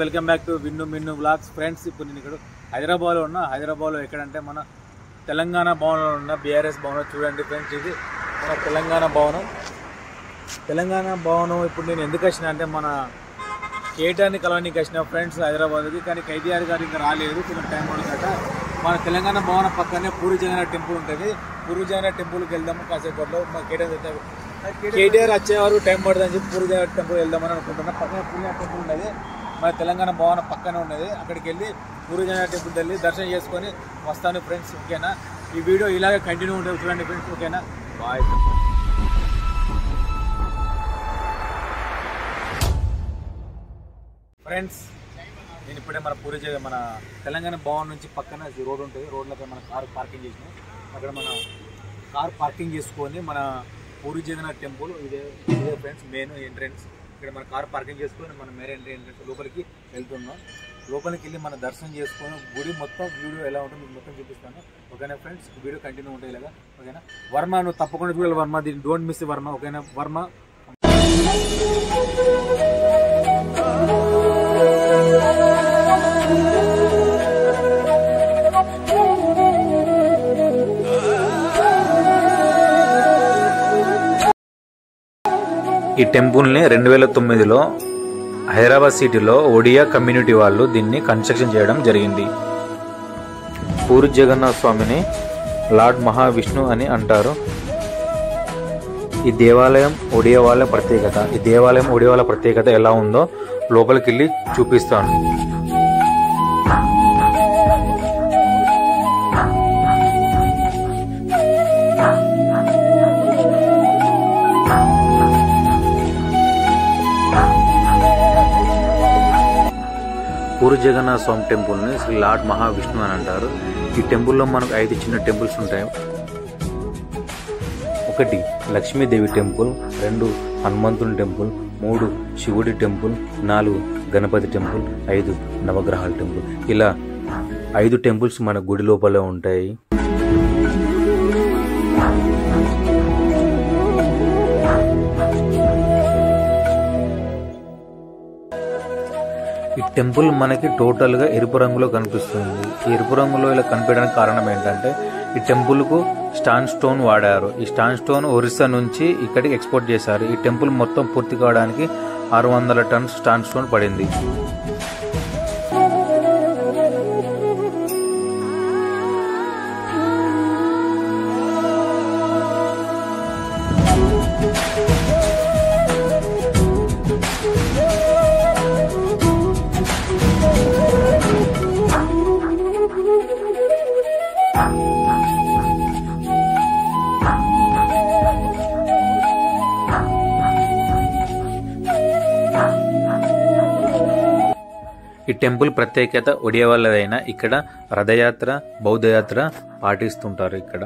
Welcome back to Vinnu Minnu vlogs. Friends, ఇప్పుడు నేను ఇక్కడ హైదరాబాద్లో ఉన్నా. హైదరాబాద్లో ఎక్కడంటే మన తెలంగాణ భవనంలో ఉన్న బీఆర్ఎస్ భవనం. చూడండి ఫ్రెండ్స్, ఇది మన తెలంగాణ భవనం. తెలంగాణ భవనం ఇప్పుడు నేను ఎందుకు వచ్చిన అంటే మన కేటీఆర్ని కలవడానికి వచ్చిన ఫ్రెండ్స్ హైదరాబాద్కి. కానీ కేటీఆర్ గారు ఇంకా రాలేదు, కొంచెం టైం పడుతుందట. మన తెలంగాణ భవనం పక్కనే పూరి జగన్నాథ్ టెంపుల్ ఉంటుంది. పూరి జగన్నాథ్ టెంపుల్కి వెళ్దాము కాసేపట్లో. మా కేటీఆర్ వచ్చేవారు టైం పడుతుందని చెప్పి పూరి జగన్నాథ్ టెంపుల్ వెళ్దామని అనుకుంటున్నా. పక్కనే పూరి జగన్నాథ్ టెంపుల్ ఉన్నది, మన తెలంగాణ భవనం పక్కనే ఉన్నది. అక్కడికి వెళ్ళి పూరి జగన్నాథ్ టెంపుల్ వెళ్ళి దర్శనం చేసుకొని వస్తాను ఫ్రెండ్స్. ఓకేనా? ఈ వీడియో ఇలాగే కంటిన్యూ ఉంటుంది చూడండి ఫ్రెండ్స్. ఓకేనా? Bye friends. నేను ఇప్పుడే మన తెలంగాణ భవన్ నుంచి పక్కన రోడ్ ఉంటుంది. రోడ్లకి మన కార్ పార్కింగ్ చేసినాం. అక్కడ మన కార్ పార్కింగ్ చేసుకొని మన పూరి జగన్నాథ్ టెంపుల్ ఇదే ఫ్రెండ్స్ మెయిన్ ఎంట్రెన్స్. ఇక్కడ మన కార్ పార్కింగ్ చేసుకొని మన మెయిన్ ఎంట్రెన్స్ లోపలికి వెళ్తున్నాం. లోపలికి వెళ్ళి మన దర్శనం చేసుకొని గుడి మొత్తం వీడియో ఎలా ఉంటుందో మీకు మొత్తం చూపిస్తాను. ఓకేనా ఫ్రెండ్స్? వీడియో కంటిన్యూ ఉంటుంది ఇలాగా. ఓకేనా? వర్మ, నువ్వు తప్పకుండా చూడాలి వర్మ, దీన్ని డోంట్ మిస్ వర్మ. ఓకేనా వర్మ? ఈ టెంపుల్ని 2009లో హైదరాబాద్ సిటీలో ఒడియా కమ్యూనిటీ వాళ్ళు దీన్ని కన్స్ట్రక్షన్ చేయడం జరిగింది. పూరి జగన్నాథ స్వామిని లార్డ్ మహావిష్ణు అని అంటారు. ఈ దేవాలయం ఒడియా వాళ్ళ ప్రత్యేకత ఎలా ఉందో లోపలికి వెళ్ళి చూపిస్తాను. పూరి జగన్నాథ స్వామి టెంపుల్ని శ్రీ లార్డ్ మహావిష్ణు అని అంటారు. ఈ టెంపుల్లో మనకు 5 చిన్న టెంపుల్స్ ఉంటాయి. 1 లక్ష్మీదేవి టెంపుల్, 2 హనుమంతుని టెంపుల్, 3 శివుడి టెంపుల్, 4 గణపతి టెంపుల్, 5 నవగ్రహాల టెంపుల్. ఇలా 5 టెంపుల్స్ మన గుడి లోపలే ఉంటాయి. ఈ టెంపుల్ మనకి టోటల్ గా ఎరుపు రంగులో కనిపిస్తుంది. ఈ ఎరుపు రంగులో ఇలా కనిపించడానికి కారణం ఏంటంటే ఈ టెంపుల్ కు స్టాండ్ స్టోన్ వాడారు. ఈ స్టాండ్ స్టోన్ ఒరిస్సా నుంచి ఇక్కడికి ఎక్స్పోర్ట్ చేశారు. ఈ టెంపుల్ మొత్తం పూర్తి కావడానికి 600 టన్స్ స్టాండ్ స్టోన్ పడింది. ఈ టెంపుల్ ప్రత్యేకత ఒడియా వాళ్ళదైనా ఇక్కడ రథయాత్ర, బౌద్ధయాత్ర పాటిస్తుంటారు. ఇక్కడ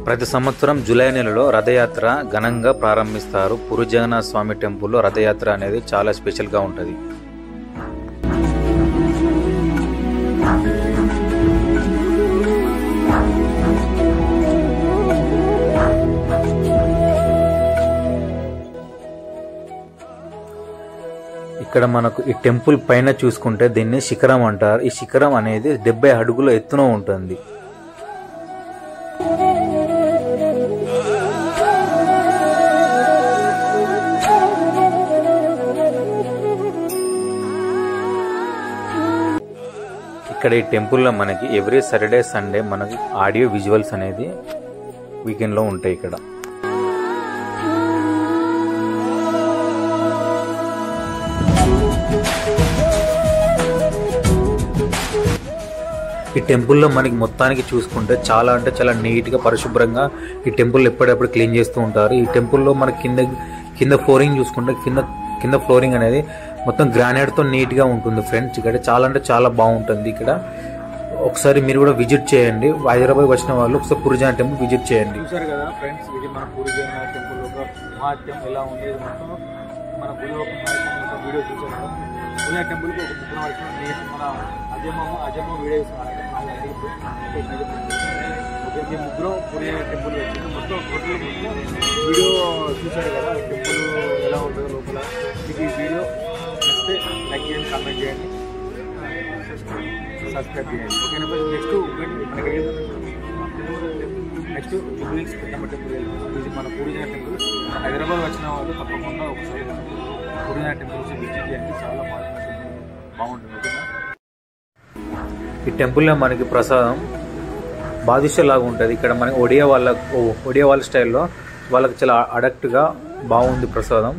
ప్రతి సంవత్సరం జూలై నెలలో రథయాత్ర ఘనంగా ప్రారంభిస్తారు. పూరి జగన్నాథ స్వామి టెంపుల్లో రథయాత్ర అనేది చాలా స్పెషల్గా ఉంటుంది. ఇక్కడ మనకు ఈ టెంపుల్ పైన చూసుకుంటే దీన్ని శిఖరం అంటారు. ఈ శిఖరం అనేది 70 అడుగుల ఎత్తున ఉంటుంది. ఇక్కడ ఈ టెంపుల్లో మనకి ఎవ్రీ సాటర్డే సండే మనకి ఆడియో విజువల్స్ అనేది వీకెండ్ లో ఉంటాయి. ఇక్కడ ఈ టెంపుల్లో మనకి మొత్తానికి చూసుకుంటే చాలా అంటే చాలా నీట్గా పరిశుభ్రంగా ఈ టెంపుల్ ఎప్పటికప్పుడు క్లీన్ చేస్తూ ఉంటారు. ఈ టెంపుల్లో మనకి కింద ఫ్లోరింగ్ చూసుకుంటే కింద ఫ్లోరింగ్ అనేది మొత్తం గ్రానైట్తో నీట్గా ఉంటుంది ఫ్రెండ్స్. ఇక్కడ చాలా అంటే చాలా బాగుంటుంది. ఇక్కడ ఒకసారి మీరు కూడా విజిట్ చేయండి. హైదరాబాద్ వచ్చిన వాళ్ళు ఒకసారి పూరి జగన్నాథ్ టెంపుల్ విజిట్ చేయండి. చూసారు కదా ఫ్రెండ్స్, ఇది మన పూరి జగన్నాథ్ టెంపుల్ ఒక మహాత్యం ఎలా ఉండేది మొత్తం మన గుడి ఒక వీడియో చూసారు. పూరి టెంపుల్కి ఒక 3 వర్షం మన అజమ్మ వీడియో ఇస్తున్నారంటే ఓకే ముగ్గురు పూరి టెంపుల్ వచ్చింది మొత్తం వీడియో చూసారు కదా టెంపుల్ ఎలా ఉంటుందో లోపల మీకు ఈ వీడియో నచ్చితే లైక్ చేయండి కామెంట్ చేయండి సబ్స్క్రైబ్ చేయండి ఓకేనా నెక్స్ట్ పెద్దమ్మ టెంపుల్ ఇది మన పూరిజన టెంపుల్ హైదరాబాద్ వచ్చిన వాళ్ళు తప్పకుండా ఒకసారి పూరిజన టెంపుల్స్ విజిట్ చేయండి చాలా బాగుంటుంది ఓకేనా ఈ టెంపుల్లో మనకి ప్రసాదం బాదుషా లాగా ఉంటుంది ఇక్కడ మనకి ఒడియా వాళ్ళ స్టైల్లో వాళ్ళకి చాలా అడక్ట్గా బాగుంది ప్రసాదం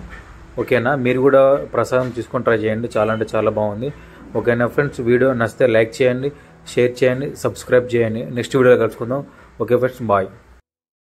ఓకేనా మీరు కూడా ప్రసాదం తీసుకొని ట్రై చేయండి చాలా అంటే చాలా బాగుంది ఓకేనా ఫ్రెండ్స్ వీడియో నచ్చితే లైక్ చేయండి షేర్ చేయండి సబ్స్క్రైబ్ చేయండి నెక్స్ట్ వీడియోలో కలుసుకుందాం ఓకే ఫ్రెండ్స్ బాయ్